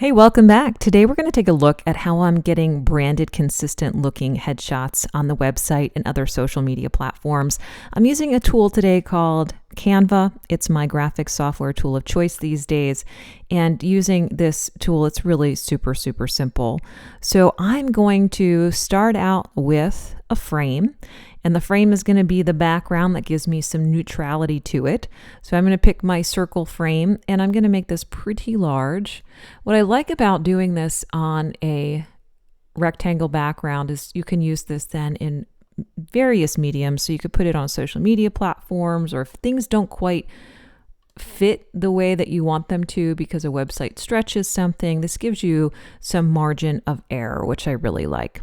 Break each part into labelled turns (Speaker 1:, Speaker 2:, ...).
Speaker 1: Hey, welcome back. Today we're going to take a look at how I'm getting branded, consistent looking headshots on the website and other social media platforms. I'm using a tool today called Canva. It's my graphic software tool of choice these days. And using this tool, it's really super simple. So I'm going to start out with a frame. And the frame is going to be the background that gives me some neutrality to it. So I'm going to pick my circle frame and I'm going to make this pretty large. What I like about doing this on a rectangle background is you can use this then in various mediums. So you could put it on social media platforms, or if things don't quite fit the way that you want them to because a website stretches something, this gives you some margin of error, which I really like.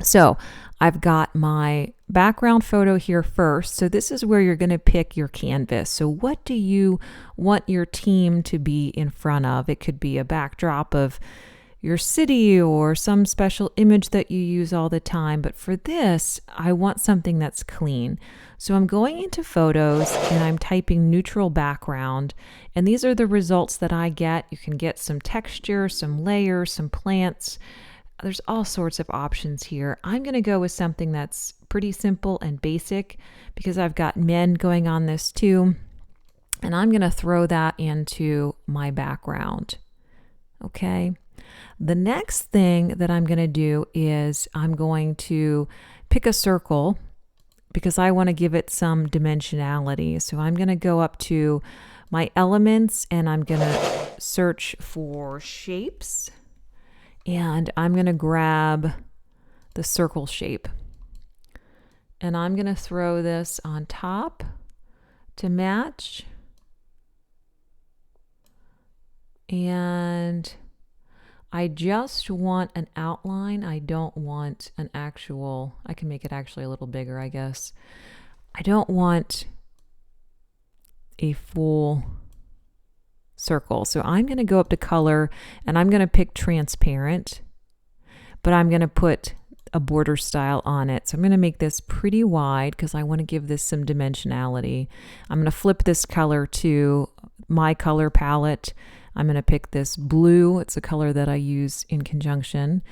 Speaker 1: So I've got my background photo here first. So this is where you're going to pick your canvas. So what do you want your team to be in front of? It could be a backdrop of your city or some special image that you use all the time. But for this, I want something that's clean. So I'm going into photos and I'm typing neutral background. And these are the results that I get. You can get some texture, some layers, some plants. There's all sorts of options here. I'm going to go with something that's pretty simple and basic because I've got men going on this too. And I'm going to throw that into my background. Okay. The next thing that I'm going to do is I'm going to pick a circle because I want to give it some dimensionality. So I'm going to go up to my elements and I'm going to search for shapes. And I'm going to grab the circle shape. And I'm going to throw this on top to match. And I just want an outline. I don't want an actual, I can make it actually a little bigger, I guess. I don't want a full circle. So I'm going to go up to color and I'm going to pick transparent, but I'm going to put a border style on it. So I'm going to make this pretty wide because I want to give this some dimensionality. I'm going to flip this color to my color palette. I'm going to pick this blue. It's a color that I use in conjunction.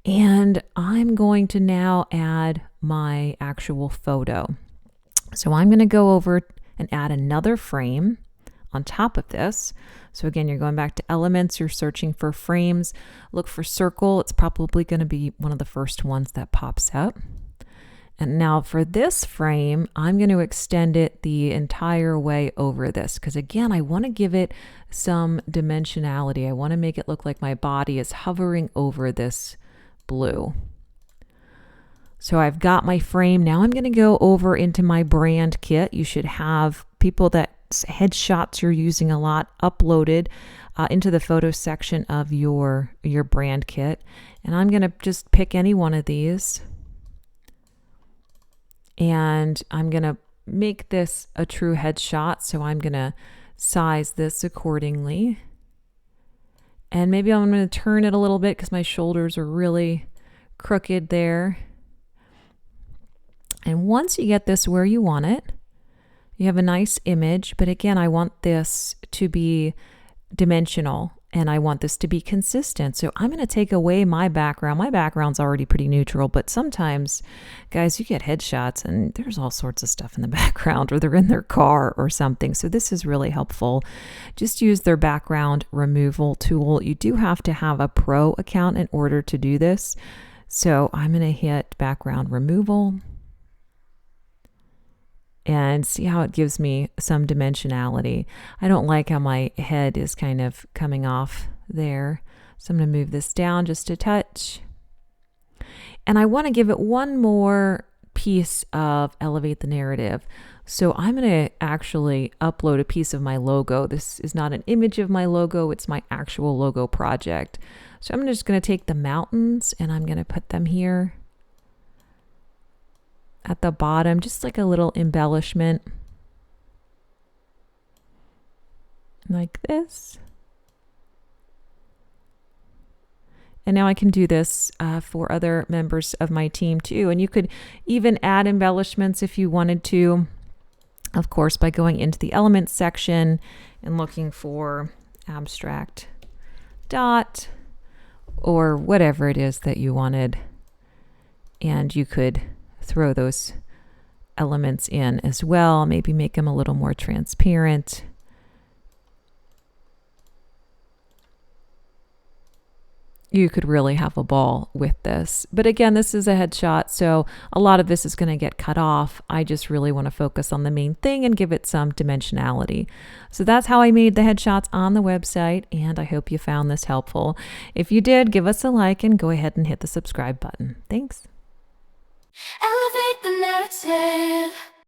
Speaker 1: And I'm going to now add my actual photo. So I'm going to go over and add another frame on top of this. So again, you're going back to elements, you're searching for frames, look for circle. It's probably going to be one of the first ones that pops up. And now for this frame, I'm going to extend it the entire way over this because again, I want to give it some dimensionality. I want to make it look like my body is hovering over this blue. So I've got my frame. Now I'm going to go over into my brand kit. You should have people that headshots you're using a lot uploaded into the photo section of your brand kit. And I'm going to just pick any one of these. And I'm going to make this a true headshot. So I'm going to size this accordingly. And maybe I'm going to turn it a little bit because my shoulders are really crooked there. And once you get this where you want it, you have a nice image, but again, I want this to be dimensional and I want this to be consistent. So I'm going to take away my background. My background's already pretty neutral, but sometimes, guys, you get headshots and there's all sorts of stuff in the background, or they're in their car or something. So this is really helpful. Just use their background removal tool. You do have to have a pro account in order to do this. So I'm going to hit background removal. And see how it gives me some dimensionality. I don't like how my head is kind of coming off there. So I'm going to move this down just a touch. And I want to give it one more piece of elevate the narrative. So I'm going to actually upload a piece of my logo. This is not an image of my logo. It's my actual logo project. So I'm just going to take the mountains and I'm going to put them here at the bottom, just like a little embellishment like this. And now I can do this for other members of my team too. And you could even add embellishments if you wanted to, of course, by going into the elements section and looking for abstract dot or whatever it is that you wanted. And you could throw those elements in as well, maybe make them a little more transparent. You could really have a ball with this. But again, this is a headshot, so a lot of this is going to get cut off. I just really want to focus on the main thing and give it some dimensionality. So that's how I made the headshots on the website, and I hope you found this helpful. If you did, give us a like and go ahead and hit the subscribe button. Thanks.
Speaker 2: Elevate the narrative.